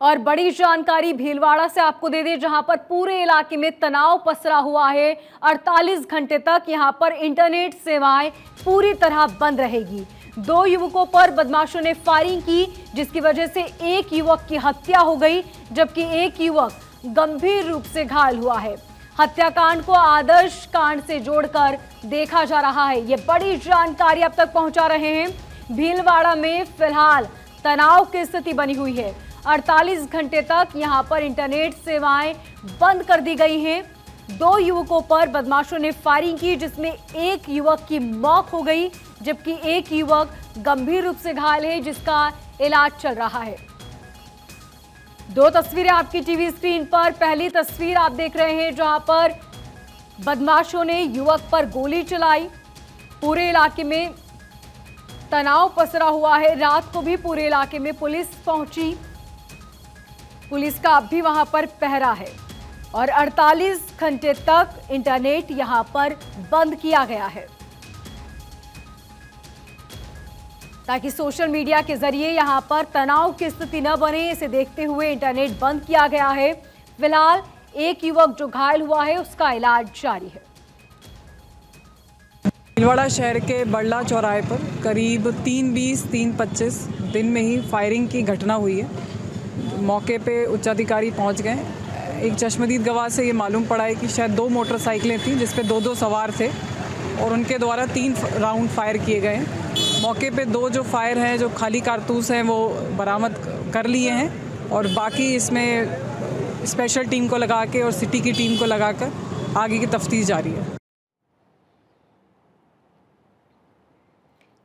और बड़ी जानकारी भीलवाड़ा से आपको दे दें, जहां पर पूरे इलाके में तनाव पसरा हुआ है। 48 घंटे तक यहां पर इंटरनेट सेवाएं पूरी तरह बंद रहेगी। 2 युवकों पर बदमाशों ने फायरिंग की, जिसकी वजह से एक युवक की हत्या हो गई, जबकि एक युवक गंभीर रूप से घायल हुआ है। हत्याकांड को आदर्श कांड से जोड़कर देखा जा रहा है। ये बड़ी जानकारी अब तक पहुंचा रहे हैं। भीलवाड़ा में फिलहाल तनाव की स्थिति बनी हुई है। 48 घंटे तक यहां पर इंटरनेट सेवाएं बंद कर दी गई हैं। 2 युवकों पर बदमाशों ने फायरिंग की, जिसमें एक युवक की मौत हो गई, जबकि एक युवक गंभीर रूप से घायल है, जिसका इलाज चल रहा है। 2 तस्वीरें आपकी टीवी स्क्रीन पर। पहली तस्वीर आप देख रहे हैं, जहां पर बदमाशों ने युवक पर गोली चलाई। पूरे इलाके में तनाव पसरा हुआ है। रात को भी पूरे इलाके में पुलिस पहुंची। पुलिस का अब भी वहां पर पहरा है और 48 घंटे तक इंटरनेट यहां पर बंद किया गया है, ताकि सोशल मीडिया के जरिए यहां पर तनाव की स्थिति न बने। इसे देखते हुए इंटरनेट बंद किया गया है। फिलहाल एक युवक जो घायल हुआ है, उसका इलाज जारी है। भीलवाड़ा शहर के बड़ला चौराहे पर करीब 3:20 3:25 दिन में ही फायरिंग की घटना हुई है। मौके पे उच्चाधिकारी पहुंच गए। एक चश्मदीद गवाह से ये मालूम पड़ा है कि शायद 2 मोटरसाइकिलें थीं, जिस पे 2-2 सवार थे और उनके द्वारा 3 राउंड फायर किए गए हैं। मौके पे 2 जो फायर हैं, जो खाली कारतूस हैं, वो बरामद कर लिए हैं और बाकी इसमें स्पेशल टीम को लगा के और सिटी की टीम को लगाकर आगे की तफ्तीश जारी है।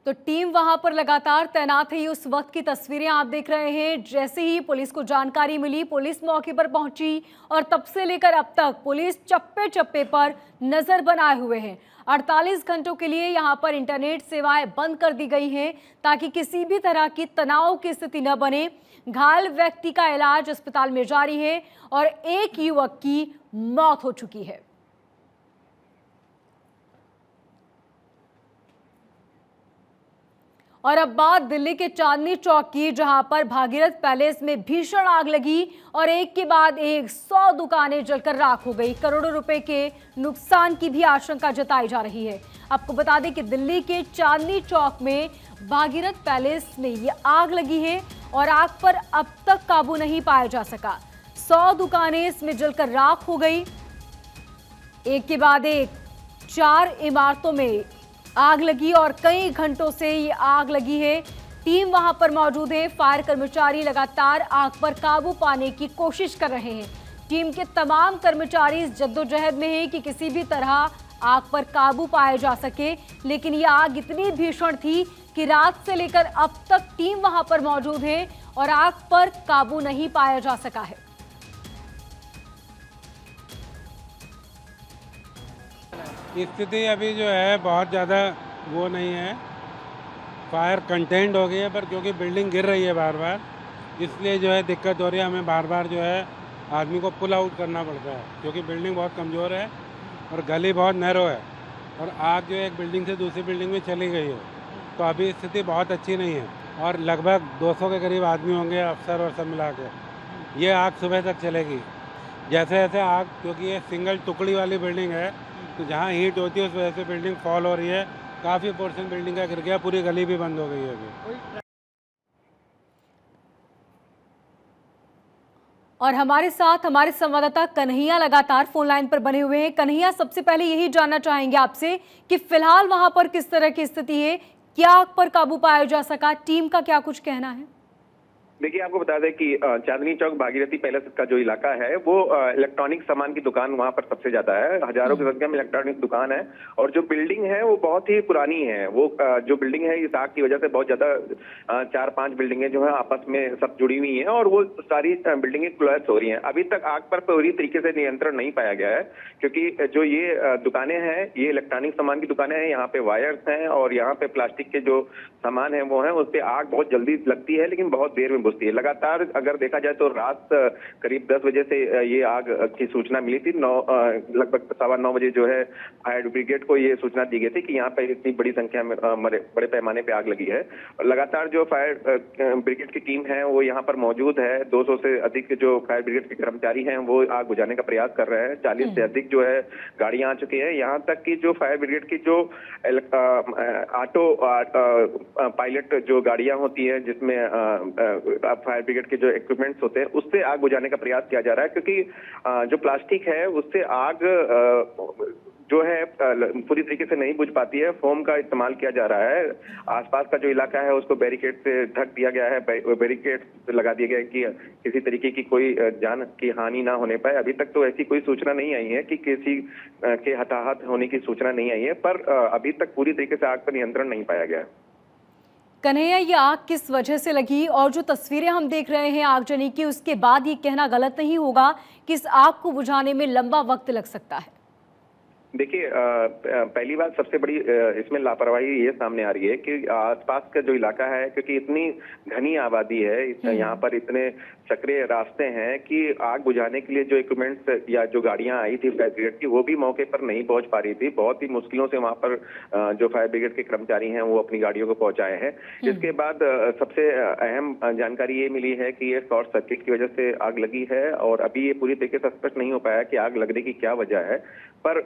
तो टीम वहां पर लगातार तैनात है। उस वक्त की तस्वीरें आप देख रहे हैं। जैसे ही पुलिस को जानकारी मिली, पुलिस मौके पर पहुंची और तब से लेकर अब तक पुलिस चप्पे चप्पे पर नजर बनाए हुए है। 48 घंटों के लिए यहां पर इंटरनेट सेवाएं बंद कर दी गई हैं, ताकि किसी भी तरह की तनाव की स्थिति न बने। घायल व्यक्ति का इलाज अस्पताल में जारी है और एक युवक की मौत हो चुकी है। और अब बात दिल्ली के चांदनी चौक की, जहां पर भागीरथ पैलेस में भीषण आग लगी और एक के बाद एक 100 दुकानें जलकर राख हो गई। करोड़ों रुपए के नुकसान की भी आशंका जताई जा रही है। आपको बता दें कि दिल्ली के चांदनी चौक में भागीरथ पैलेस में ये आग लगी है और आग पर अब तक काबू नहीं पाया जा सका। 100 दुकानें इसमें जलकर राख हो गई। एक के बाद एक 4 इमारतों में आग लगी और कई घंटों से ये आग लगी है। टीम वहां पर मौजूद है। फायर कर्मचारी लगातार आग पर काबू पाने की कोशिश कर रहे हैं। टीम के तमाम कर्मचारी इस जद्दोजहद में हैं कि किसी भी तरह आग पर काबू पाया जा सके, लेकिन ये आग इतनी भीषण थी कि रात से लेकर अब तक टीम वहां पर मौजूद है और आग पर काबू नहीं पाया जा सका है। स्थिति अभी जो है बहुत ज़्यादा वो नहीं है, फायर कंटेंट हो गई है, पर क्योंकि बिल्डिंग गिर रही है बार बार, इसलिए जो है दिक्कत हो रही है। हमें बार बार जो है आदमी को पुल आउट करना पड़ता है, क्योंकि बिल्डिंग बहुत कमज़ोर है और गली बहुत नैरो है और आग जो है एक बिल्डिंग से दूसरी बिल्डिंग में चली गई है। तो अभी स्थिति बहुत अच्छी नहीं है और लगभग 200 के करीब आदमी होंगे, अफसर और सब मिला के। ये आग सुबह तक चलेगी। जैसे जैसे आग, क्योंकि ये सिंगल टुकड़ी वाली बिल्डिंग है, तो जहाँ हीट होती है उस वजह से बिल्डिंग फॉल हो रही है। काफ़ी पोर्शन बिल्डिंग का गिर गया, पूरी गली भी बंद हो गई है अभी। और हमारे साथ हमारे संवाददाता कन्हैया लगातार फोन लाइन पर बने हुए हैं। कन्हैया, सबसे पहले यही जानना चाहेंगे आपसे कि फिलहाल वहां पर किस तरह की स्थिति है, क्या आग पर काबू पाया जा सका, टीम का क्या कुछ कहना है? देखिए, आपको बता दें कि चांदनी चौक भागीरथी पैलेस का जो इलाका है, वो इलेक्ट्रॉनिक सामान की दुकान वहां पर सबसे ज्यादा है। हजारों की संख्या में इलेक्ट्रॉनिक दुकान है और जो बिल्डिंग है वो बहुत ही पुरानी है। वो जो बिल्डिंग है, इस आग की वजह से बहुत ज्यादा 4-5 बिल्डिंगें जो है आपस में सब जुड़ी हुई हैं और वो सारी बिल्डिंगें कोलैप्स हो रही हैं। अभी तक आग पर पूरी तरीके से नियंत्रण नहीं पाया गया है, क्योंकि जो ये दुकानें हैं, ये इलेक्ट्रॉनिक सामान की दुकानें हैं। यहाँ पे वायर्स हैं और यहाँ पे प्लास्टिक के जो सामान है वो है, उस पर आग बहुत जल्दी लगती है, लेकिन बहुत देर में बुझती है। लगातार अगर देखा जाए तो रात करीब 10 बजे से ये आग की सूचना मिली थी। लगभग 9:15 बजे जो है फायर ब्रिगेड को ये सूचना दी गई थी कि यहाँ पर इतनी बड़ी संख्या में बड़े पैमाने पे आग लगी है। और लगातार जो फायर ब्रिगेड की टीम है वो यहाँ पर मौजूद है। 200 से अधिक जो फायर ब्रिगेड के कर्मचारी हैं वो आग बुझाने का प्रयास कर रहे हैं। 40 से अधिक जो है गाड़ियां आ चुकी है। यहाँ तक कि जो फायर ब्रिगेड की जो ऑटो पायलट जो गाड़ियां होती हैं जिसमें फायर ब्रिगेड के जो इक्विपमेंट्स होते हैं उससे आग बुझाने का प्रयास किया जा रहा है, क्योंकि जो प्लास्टिक है उससे आग जो है पूरी तरीके से नहीं बुझ पाती है। फोम का इस्तेमाल किया जा रहा है। आसपास का जो इलाका है उसको बैरिकेड से ढक दिया गया है, बैरिकेड लगा दिया गया है कि किसी तरीके की कोई जान की हानि ना होने पाए। अभी तक तो ऐसी कोई सूचना नहीं आई है कि किसी के हताहत होने की सूचना नहीं आई है, पर अभी तक पूरी तरीके से आग पर नियंत्रण नहीं पाया गया। कन्हैया, ये आग किस वजह से लगी और जो तस्वीरें हम देख रहे हैं आगजनी की, उसके बाद ये कहना गलत नहीं होगा कि इस आग को बुझाने में लंबा वक्त लग सकता है? देखिए, पहली बात सबसे बड़ी इसमें लापरवाही ये सामने आ रही है कि आसपास का जो इलाका है, क्योंकि इतनी घनी आबादी है, यहाँ पर इतने सक्रिय रास्ते हैं कि आग बुझाने के लिए जो इक्विपमेंट्स या जो गाड़ियां आई थी फायर ब्रिगेड की वो भी मौके पर नहीं पहुंच पा रही थी। बहुत ही मुश्किलों से वहां पर जो फायर ब्रिगेड के कर्मचारी हैं वो अपनी गाड़ियों को पहुंचाए हैं। इसके बाद सबसे अहम जानकारी ये मिली है कि ये शॉर्ट सर्किट की वजह से आग लगी है और अभी ये पूरी तरीके से स्पष्ट नहीं हो पाया कि आग लगने की क्या वजह है। पर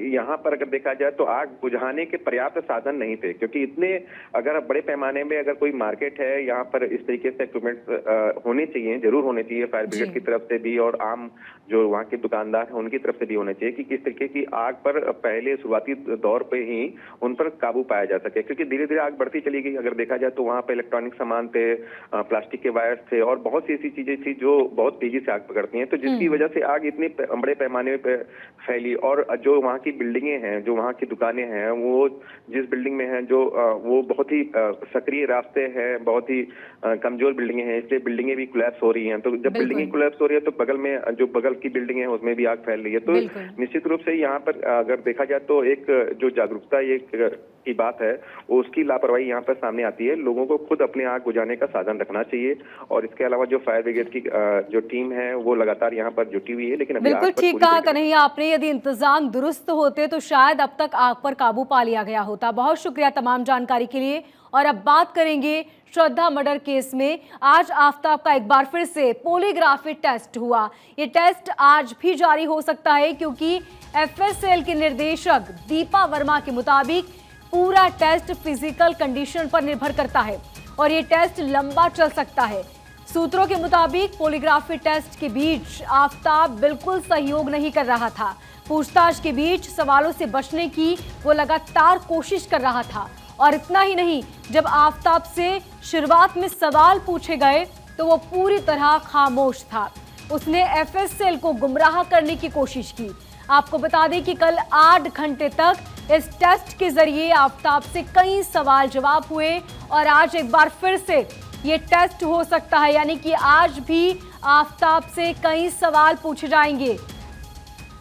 यहाँ पर अगर देखा जाए तो आग बुझाने के पर्याप्त साधन नहीं थे, क्योंकि इतने अगर बड़े पैमाने में अगर कोई मार्केट है यहाँ पर इस तरीके से इक्विपमेंट होने चाहिए, जरूर होने चाहिए फायर ब्रिगेड की तरफ से भी और आम जो वहाँ के दुकानदार हैं उनकी तरफ से भी होने चाहिए कि किस तरीके की आग पर पहले शुरुआती दौर पे ही उन पर काबू पाया जा सके, क्योंकि धीरे धीरे आग बढ़ती चली गई। अगर देखा जाए तो वहाँ पे इलेक्ट्रॉनिक सामान थे, प्लास्टिक के वायर्स थे और बहुत सी ऐसी चीजें थी जो बहुत तेजी से आग पकड़ती हैं, तो जिसकी वजह से आग इतने बड़े पैमाने पे फैली। और जो वहाँ की बिल्डिंगें हैं, जो वहाँ की दुकानें हैं, वो जिस बिल्डिंग में हैं जो वो बहुत ही सक्रिय रास्ते हैं, बहुत ही कमजोर बिल्डिंगें हैं, इसलिए बिल्डिंगें भी कोलैप्स हो रही हैं। तो जब बिल्डिंगें कोलैप्स हो रही है तो बगल में जो बगल की बिल्डिंग है उसमें भी आग फैल रही है। तो निश्चित रूप से यहाँ पर अगर देखा जाए तो एक जो जागरूकता की बात है उसकी लापरवाही यहाँ पर सामने आती है। लोगों को खुद अपने आग बुझाने का साधन रखना चाहिए और इसके अलावा जो फायर ब्रिगेड की जो टीम है वो लगातार यहाँ पर जुटी हुई है। लेकिन बिल्कुल ठीक कहा कन्हैया आपने, यदि इंतजाम दुरुस्त होते तो शायद अब तक आग पर काबू पा लिया गया होता। बहुत शुक्रिया तमाम जानकारी के लिए। और अब बात करेंगे श्रद्धा मर्डर केस में। आज आफताब का एक बार फिर से पॉलीग्राफी टेस्ट हुआ। ये टेस्ट आज भी जारी हो सकता है क्योंकि एफएसएल के निर्देशक दीपा वर्मा के मुताबिक पूरा टेस्ट फिजिकल कंडीशन पर निर्भर करता है और ये टेस्ट लंबा चल सकता है। सूत्रों के मुताबिक पॉलीग्राफी टेस्ट के बीच आफताब बिल्कुल सहयोग नहीं कर रहा था। पूछताछ के बीच सवालों से बचने की वो लगातार कोशिश कर रहा था। और इतना ही नहीं, जब आफताब से शुरुआत में सवाल पूछे गए तो वो पूरी तरह खामोश था। उसने एफएसएल को गुमराह करने की कोशिश की। आपको बता दें कि कल 8 घंटे तक इस टेस्ट के जरिए आफताब से कई सवाल जवाब हुए और आज एक बार फिर से ये टेस्ट हो सकता है, यानी कि आज भी आफताब से कई सवाल पूछे जाएंगे।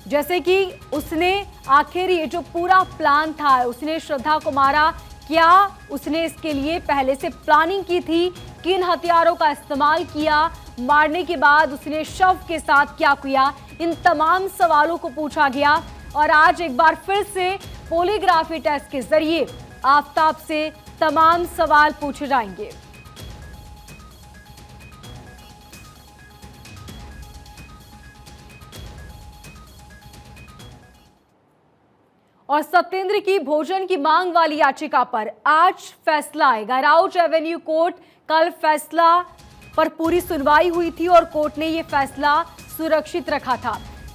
जैसे कि उसने आखिर ये जो पूरा प्लान था, उसने श्रद्धा को मारा, क्या उसने इसके लिए पहले से प्लानिंग की थी, किन हथियारों का इस्तेमाल किया, मारने के बाद उसने शव के साथ क्या किया, इन तमाम सवालों को पूछा गया। और आज एक बार फिर से पॉलीग्राफी टेस्ट के जरिए आफताब से तमाम सवाल पूछे जाएंगे। और सत्येंद्र की भोजन की मांग वाली याचिका पर आज फैसला आएगा। राउज एवेन्यू कोर्ट कल फैसला पर पूरी सुनवाई हुई थी और कोर्ट ने यह फैसला सुरक्षित रखा था।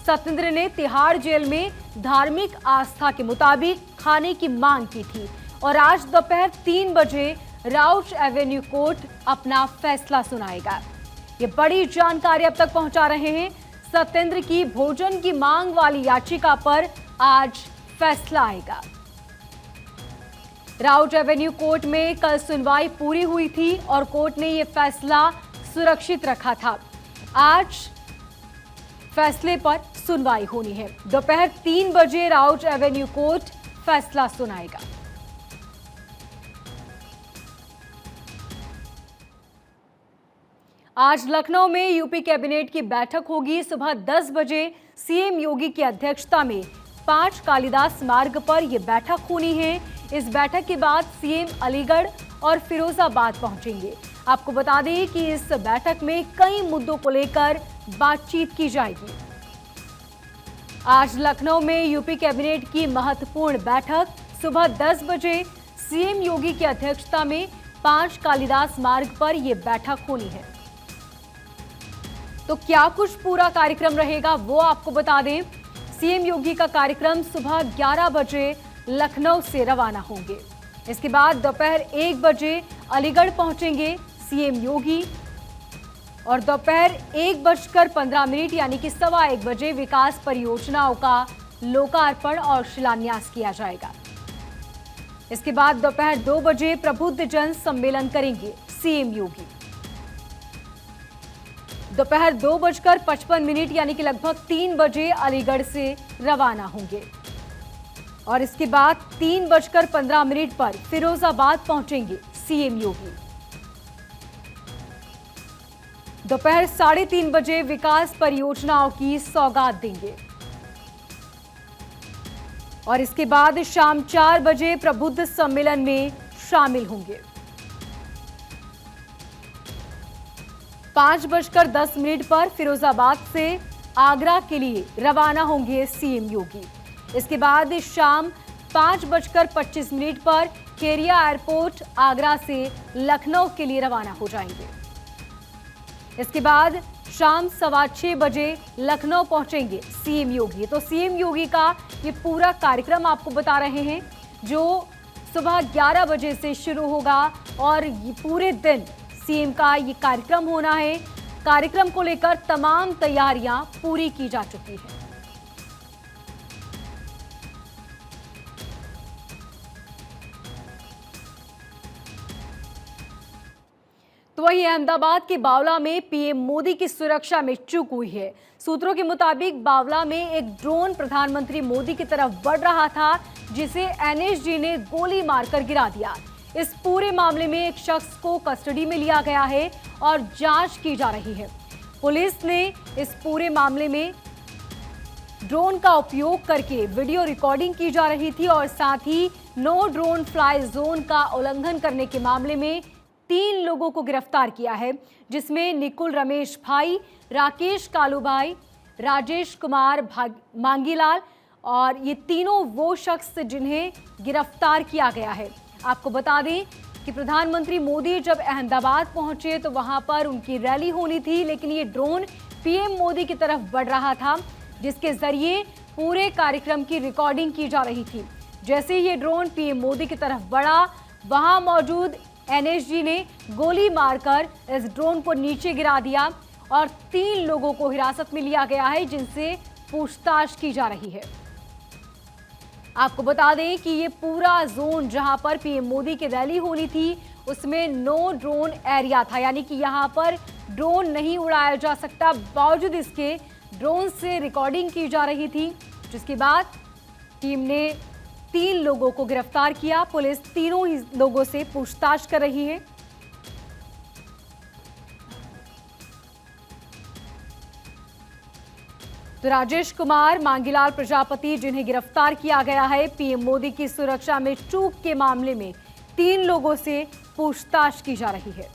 सत्येंद्र ने तिहाड़ जेल में धार्मिक आस्था के मुताबिक खाने की मांग की थी और आज दोपहर 3 बजे राउज एवेन्यू कोर्ट अपना फैसला सुनाएगा। ये बड़ी जानकारी अब तक पहुंचा रहे हैं। सत्येंद्र की भोजन की मांग वाली याचिका पर आज फैसला आएगा। राउज एवेन्यू कोर्ट में कल सुनवाई पूरी हुई थी और कोर्ट ने यह फैसला सुरक्षित रखा था। आज फैसले पर सुनवाई होनी है। दोपहर 3 बजे राउज एवेन्यू कोर्ट फैसला सुनाएगा। आज लखनऊ में यूपी कैबिनेट की बैठक होगी। सुबह 10 बजे सीएम योगी की अध्यक्षता में 5 कालिदास मार्ग पर यह बैठक होनी है। इस बैठक के बाद सीएम अलीगढ़ और फिरोजाबाद पहुंचेंगे। आपको बता दें कि इस बैठक में कई मुद्दों को लेकर बातचीत की जाएगी। आज लखनऊ में यूपी कैबिनेट की महत्वपूर्ण बैठक सुबह 10 बजे सीएम योगी की अध्यक्षता में 5 कालिदास मार्ग पर यह बैठक होनी है। तो क्या कुछ पूरा कार्यक्रम रहेगा वो आपको बता दें। सीएम योगी का कार्यक्रम सुबह 11 बजे लखनऊ से रवाना होंगे। इसके बाद दोपहर 1 बजे अलीगढ़ पहुंचेंगे सीएम योगी और दोपहर 1:15 यानी कि 1:15 बजे विकास परियोजनाओं का लोकार्पण और शिलान्यास किया जाएगा। इसके बाद दोपहर 2 बजे प्रबुद्ध जन सम्मेलन करेंगे सीएम योगी। दोपहर 2:55 यानी कि लगभग 3 बजे अलीगढ़ से रवाना होंगे और इसके बाद 3:15 पर फिरोजाबाद पहुंचेंगे सीएम योगी। दोपहर 3:30 बजे विकास परियोजनाओं की सौगात देंगे और इसके बाद शाम 4 बजे प्रबुद्ध सम्मेलन में शामिल होंगे। 5:10 पर फिरोजाबाद से आगरा के लिए रवाना होंगे सीएम योगी। इसके बाद शाम 5:25 पर खेरिया एयरपोर्ट आगरा से लखनऊ के लिए रवाना हो जाएंगे। इसके बाद शाम 6:15 बजे लखनऊ पहुंचेंगे सीएम योगी। तो सीएम योगी का ये पूरा कार्यक्रम आपको बता रहे हैं जो सुबह 11 बजे से शुरू होगा और ये पूरे दिन सीएम का ये कार्यक्रम होना है। कार्यक्रम को लेकर तमाम तैयारियां पूरी की जा चुकी हैं। तो वहीं अहमदाबाद के बावला में पीएम मोदी की सुरक्षा में चूक हुई है। सूत्रों के मुताबिक बावला में एक ड्रोन प्रधानमंत्री मोदी की तरफ बढ़ रहा था जिसे एनएसजी ने गोली मारकर गिरा दिया। इस पूरे मामले में एक शख्स को कस्टडी में लिया गया है और जांच की जा रही है। पुलिस ने इस पूरे मामले में ड्रोन का उपयोग करके वीडियो रिकॉर्डिंग की जा रही थी और साथ ही नो ड्रोन फ्लाई जोन का उल्लंघन करने के मामले में 3 लोगों को गिरफ्तार किया है, जिसमें निकुल रमेश भाई, राकेश कालूभाई, राजेश कुमार मांगीलाल और ये तीनों वो शख्स जिन्हें गिरफ्तार किया गया है। आपको बता दें कि प्रधानमंत्री मोदी जब अहमदाबाद पहुंचे तो वहां पर उनकी रैली होनी थी, लेकिन ये ड्रोन पीएम मोदी की तरफ बढ़ रहा था जिसके जरिए पूरे कार्यक्रम की रिकॉर्डिंग की जा रही थी। जैसे ये ड्रोन पीएम मोदी की तरफ बढ़ा, वहां मौजूद एनएसजी ने गोली मारकर इस ड्रोन को नीचे गिरा दिया और 3 लोगों को हिरासत में लिया गया है जिनसे पूछताछ की जा रही है। आपको बता दें कि ये पूरा जोन जहां पर पीएम मोदी की रैली होनी थी उसमें नो ड्रोन एरिया था, यानी कि यहां पर ड्रोन नहीं उड़ाया जा सकता। बावजूद इसके ड्रोन से रिकॉर्डिंग की जा रही थी, जिसके बाद टीम ने 3 लोगों को गिरफ्तार किया। पुलिस तीनों ही लोगों से पूछताछ कर रही है। तो राजेश कुमार मांगीलाल प्रजापति जिन्हें गिरफ्तार किया गया है पीएम मोदी की सुरक्षा में चूक के मामले में 3 लोगों से पूछताछ की जा रही है।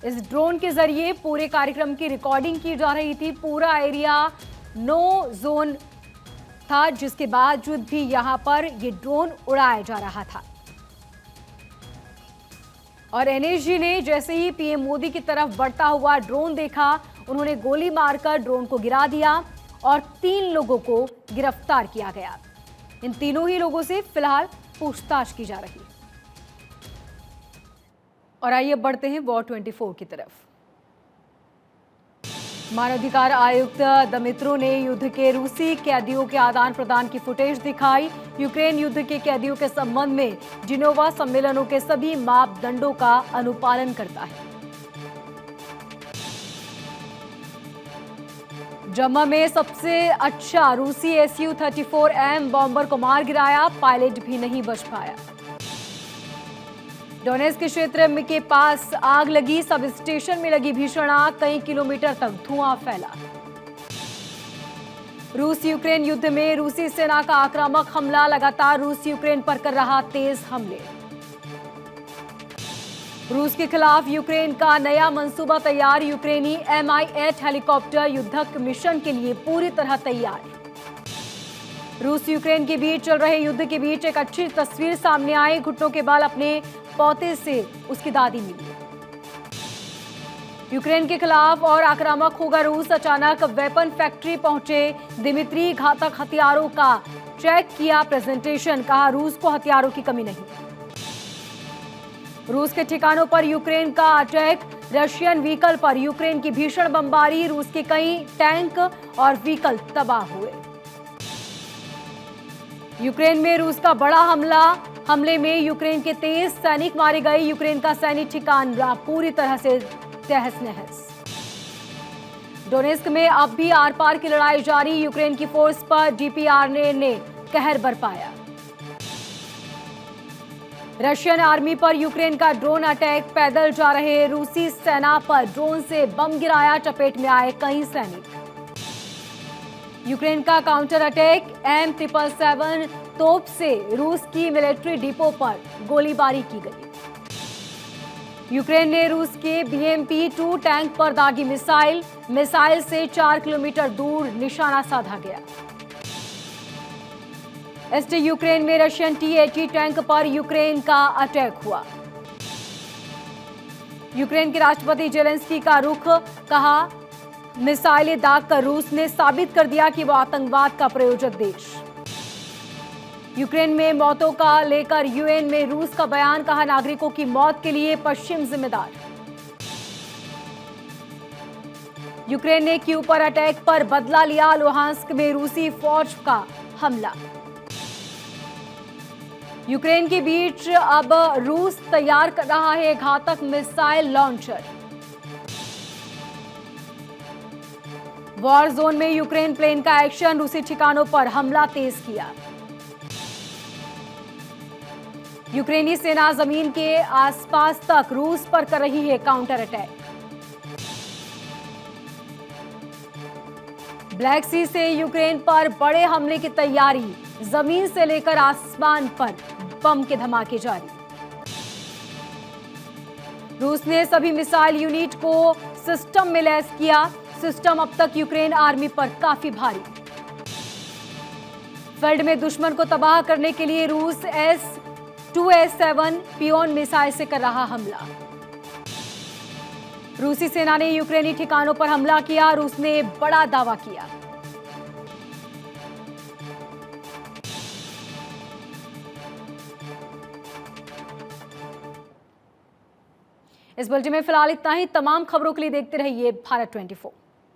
इस ड्रोन के जरिए पूरे कार्यक्रम की रिकॉर्डिंग की जा रही थी। पूरा एरिया नो जोन था, जिसके बावजूद भी यहां पर ये ड्रोन उड़ाया जा रहा था और एनएसजी ने जैसे ही पीएम मोदी की तरफ बढ़ता हुआ ड्रोन देखा, उन्होंने गोली मारकर ड्रोन को गिरा दिया और 3 लोगों को गिरफ्तार किया गया। इन तीनों ही लोगों से फिलहाल पूछताछ की जा रही है। और आइए बढ़ते हैं वॉर 24 की तरफ। मानवाधिकार आयुक्त दमित्रो ने युद्ध के रूसी कैदियों के आदान प्रदान की फुटेज दिखाई। यूक्रेन युद्ध के कैदियों के संबंध में जिनेवा सम्मेलनों के सभी मापदंडों का अनुपालन करता है। जम्मा में सबसे अच्छा रूसी Su-34M बॉम्बर को मार गिराया, पायलट भी नहीं बच पाया। डोनेस्क के क्षेत्र में के पास आग लगी, सब स्टेशन में लगी भीषण आग, कई किलोमीटर तक धुआं फैला। रूस यूक्रेन युद्ध में रूसी सेना का आक्रामक हमला, लगातार रूस यूक्रेन पर कर रहा तेज हमले। रूस के खिलाफ यूक्रेन का नया मंसूबा तैयार, यूक्रेनी Mi-8 हेलीकॉप्टर युद्धक मिशन के लिए पूरी तरह तैयार। रूस यूक्रेन के बीच चल रहे युद्ध के बीच एक अच्छी तस्वीर सामने आई, घुटनों के बल अपने पोते से उसकी दादी मिली। यूक्रेन के खिलाफ और आक्रामक होगा रूस, अचानक वेपन फैक्ट्री पहुंचे दिमित्री, घातक हथियारों का चेक किया प्रेजेंटेशन, कहा रूस को हथियारों की कमी नहीं। रूस के ठिकानों पर यूक्रेन का अटैक, रशियन व्हीकल पर यूक्रेन की भीषण बमबारी, रूस के कई टैंक और व्हीकल तबाह हुए। यूक्रेन में रूस का बड़ा हमले में यूक्रेन के 23 सैनिक मारे गए, यूक्रेन का सैनिक ठिकाना पूरी तरह से तहस नहस। डोनेस्क में अब भी आर पार की लड़ाई जारी, यूक्रेन की फोर्स पर डीपीआरए ने कहर बरपाया। रशियन आर्मी पर यूक्रेन का ड्रोन अटैक, पैदल जा रहे रूसी सेना पर ड्रोन से बम गिराया, चपेट में आए कई सैनिक। यूक्रेन का काउंटर अटैक, M777 तोप से रूस की मिलिट्री डिपो पर गोलीबारी की गई। यूक्रेन ने रूस के BMP-2 टैंक पर दागी मिसाइल से 4 किलोमीटर दूर निशाना साधा गया। ईस्ट यूक्रेन में रशियन T-80 टैंक पर यूक्रेन का अटैक हुआ। यूक्रेन के राष्ट्रपति जेलेंस्की का रुख, कहा मिसाइलें दागकर रूस ने साबित कर दिया कि वो आतंकवाद का प्रायोजक देश। यूक्रेन में मौतों का लेकर UN में रूस का बयान, कहा नागरिकों की मौत के लिए पश्चिम जिम्मेदार। यूक्रेन ने कीव पर अटैक पर बदला लिया, लुहांस्क में रूसी फौज का हमला। यूक्रेन के बीच अब रूस तैयार कर रहा है घातक मिसाइल लॉन्चर। वॉर जोन में यूक्रेन प्लेन का एक्शन, रूसी ठिकानों पर हमला तेज किया। यूक्रेनी सेना जमीन के आसपास तक रूस पर कर रही है काउंटर अटैक। ब्लैक सी से यूक्रेन पर बड़े हमले की तैयारी, जमीन से लेकर आसमान पर बम के धमाके जारी। रूस ने सभी मिसाइल यूनिट को सिस्टम में लैस किया, सिस्टम अब तक यूक्रेन आर्मी पर काफी भारी। फील्ड में दुश्मन को तबाह करने के लिए रूस S-2A7 पियोन मिसाइल से कर रहा हमला। रूसी सेना ने यूक्रेनी ठिकानों पर हमला किया, रूस ने बड़ा दावा किया। इस बुलेटिन में फिलहाल इतना ही। तमाम खबरों के लिए देखते रहिए भारत 24।